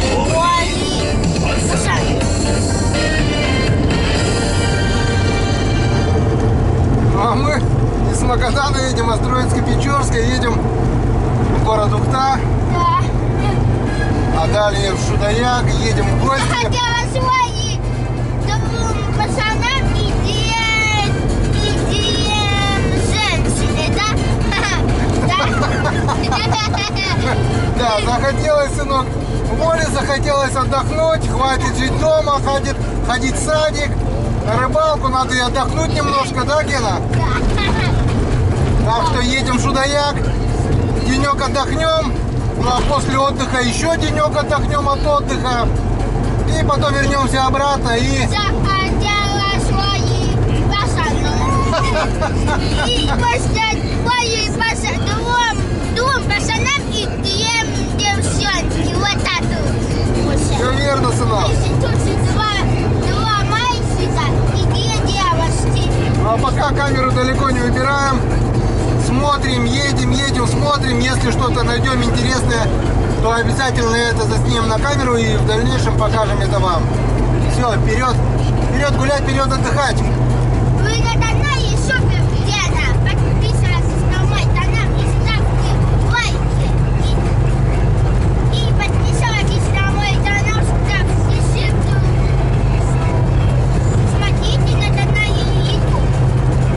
свои пацаны. Ну а мы из Магадана едем, от Троицко-Печорска, едем в город Ухта, Да. а далее в Шудаяк, едем в Я гости. хотела свои двум пацанам и женщине, да? Да, захотелось, сынок, в море захотелось отдохнуть, хватит жить дома, ходить в садик, на рыбалку, надо и отдохнуть немножко, да, Гена? Так что едем в Шудаяк, денек отдохнем, ну а после отдыха еще денек отдохнем от отдыха, и потом вернемся обратно и... Захотела свои пацаны. И свои двум пацанам и двем девчонки. Вот так. Все верно, сынок. Тут два мальчика и две девочки. Ну, а пока камеру далеко не убираем, смотрим, едем, смотрим. Если что-то найдем интересное, то обязательно это заснимем на камеру и в дальнейшем покажем это вам. Все, вперед гулять, вперед отдыхать.